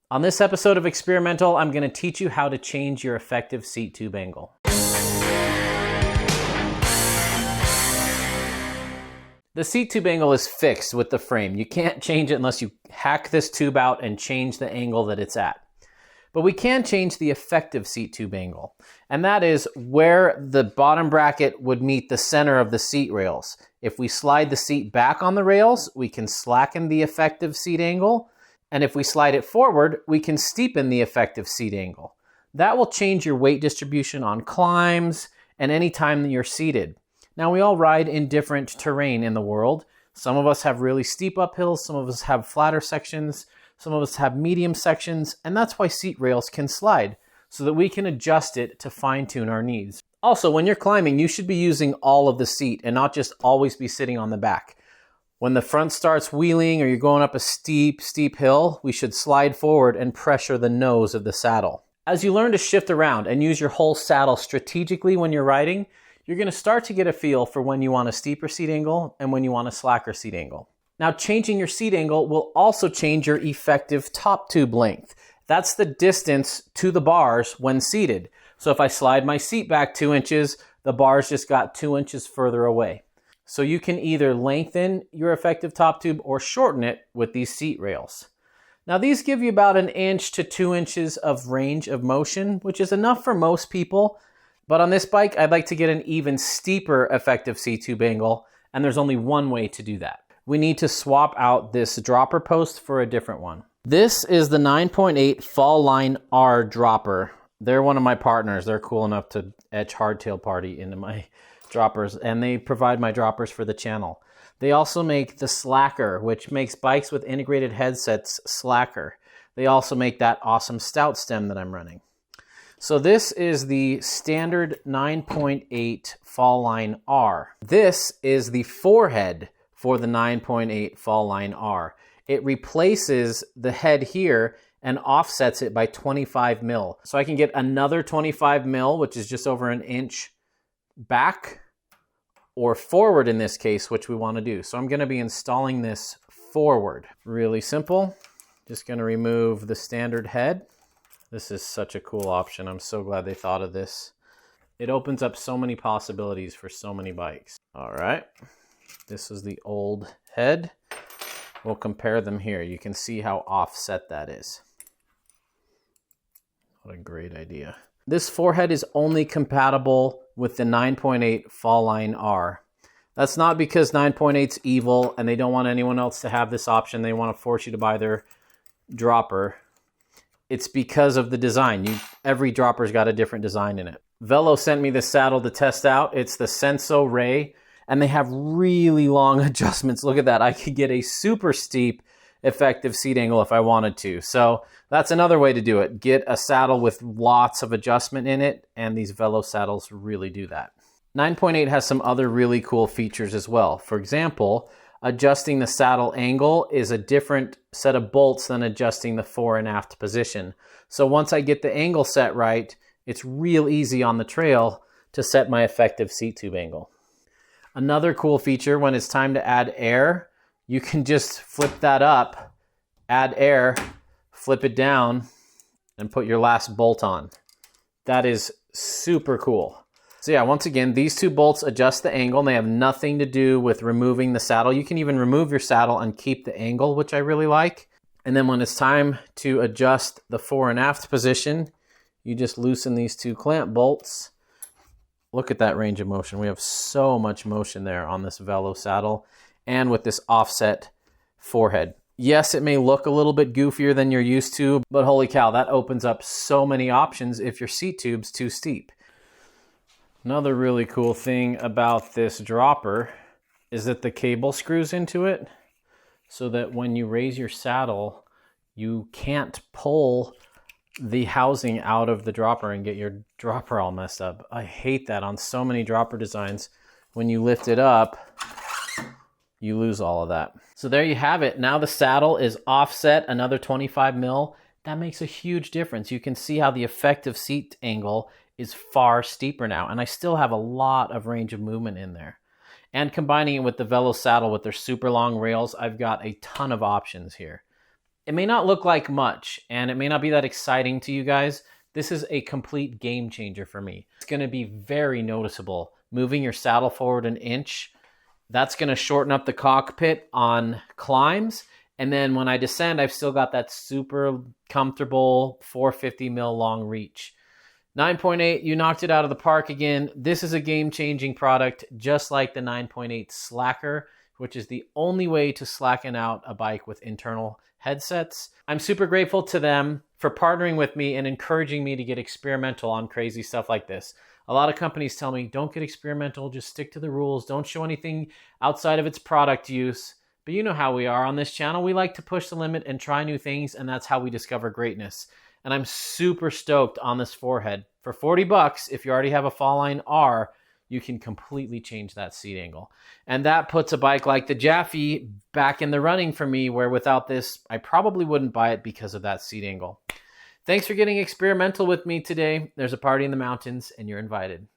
On this episode of experiMENTAL, I'm going to teach you how to change your effective seat tube angle. The seat tube angle is fixed with the frame. You can't change it unless you hack this tube out and change the angle that it's at. But we can change the effective seat tube angle, and that is where the bottom bracket would meet the center of the seat rails. If we slide the seat back on the rails, we can slacken the effective seat angle. And if we slide it forward, we can steepen the effective seat angle. That will change your weight distribution on climbs and any time that you're seated. Now, we all ride in different terrain in the world. Some of us have really steep uphills, some of us have flatter sections, some of us have medium sections, and that's why seat rails can slide, so that we can adjust it to fine-tune our needs. Also, when you're climbing, you should be using all of the seat and not just always be sitting on the back. When the front starts wheeling or you're going up a steep hill, we should slide forward and pressure the nose of the saddle. As you learn to shift around and use your whole saddle strategically when you're riding, you're going to start to get a feel for when you want a steeper seat angle and when you want a slacker seat angle. Now, changing your seat angle will also change your effective top tube length. That's the distance to the bars when seated. So if I slide my seat back 2 inches, the bars just got 2 inches further away. So you can either lengthen your effective top tube or shorten it with these seat rails. Now, these give you about 1 inch to 2 inches of range of motion, which is enough for most people. But on this bike, I'd like to get an even steeper effective seat tube angle, and there's only one way to do that. We need to swap out this dropper post for a different one. This is the 9.8 Fall Line R dropper. They're one of my partners. They're cool enough to etch hardtail party into my droppers, and they provide my droppers for the channel. They also make the Slacker, which makes bikes with integrated headsets slacker. They also make that awesome stout stem that I'm running. So this is the standard 9.8 Fall Line R. This is the forehead for the 9.8 Fall Line R. It replaces the head here and offsets it by 25 mil. So I can get another 25 mil, which is just over 1 inch back or forward in this case, which we want to do. So I'm going to be installing this forward. Really simple. Just going to remove the standard head. This is such a cool option. I'm so glad they thought of this. It opens up so many possibilities for so many bikes. All right. This is the old head. We'll compare them here. You can see how offset that is. What a great idea. This forehead is only compatible with the 9.8 Fall Line R. That's not because 9.8's evil and they don't want anyone else to have this option. They want to force you to buy their dropper. It's because of the design. Every dropper's got a different design in it. Velo sent me this saddle to test out. It's the Senso Ray, and they have really long adjustments. Look at that. I could get a super steep effective seat angle if I wanted to. So that's another way to do it. Get a saddle with lots of adjustment in it, and these Velo saddles really do that. 9.8 has some other really cool features as well. For example, adjusting the saddle angle is a different set of bolts than adjusting the fore and aft position. So once I get the angle set right, it's real easy on the trail to set my effective seat tube angle. Another cool feature, when it's time to add air, you can just flip that up, add air, flip it down, and put your last bolt on. That is super cool. So yeah, once again, these two bolts adjust the angle, and they have nothing to do with removing the saddle. You can even remove your saddle and keep the angle, which I really like. And then when it's time to adjust the fore and aft position, you just loosen these two clamp bolts. Look at that range of motion. We have so much motion there on this Velo saddle and with this offset forehead. Yes, it may look a little bit goofier than you're used to, but holy cow, that opens up so many options if your seat tube's too steep. Another really cool thing about this dropper is that the cable screws into it so that when you raise your saddle, you can't pull the housing out of the dropper and get your dropper all messed up. I hate that on so many dropper designs. When you lift it up, you lose all of that. So there you have it. Now the saddle is offset another 25 mil. That makes a huge difference. You can see how the effective seat angle is far steeper now, and I still have a lot of range of movement in there. And combining it with the Velo saddle with their super long rails, I've got a ton of options here. It may not look like much, and it may not be that exciting to you guys. This is a complete game changer for me. It's going to be very noticeable. Moving your saddle forward an inch, that's going to shorten up the cockpit on climbs. And then when I descend, I've still got that super comfortable 450 mil long reach. 9.8, you knocked it out of the park again. This is a game-changing product, just like the 9.8 Slacker, which is the only way to slacken out a bike with internal headsets. I'm super grateful to them for partnering with me and encouraging me to get experimental on crazy stuff like this. A lot of companies tell me, don't get experimental, just stick to the rules, don't show anything outside of its product use. But you know how we are on this channel. We like to push the limit and try new things, and that's how we discover greatness. And I'm super stoked on this forehead. For 40 bucks, if you already have a Fall-Line R, you can completely change that seat angle. And that puts a bike like the Jaffe back in the running for me, where without this, I probably wouldn't buy it because of that seat angle. Thanks for getting experimental with me today. There's a party in the mountains, and you're invited.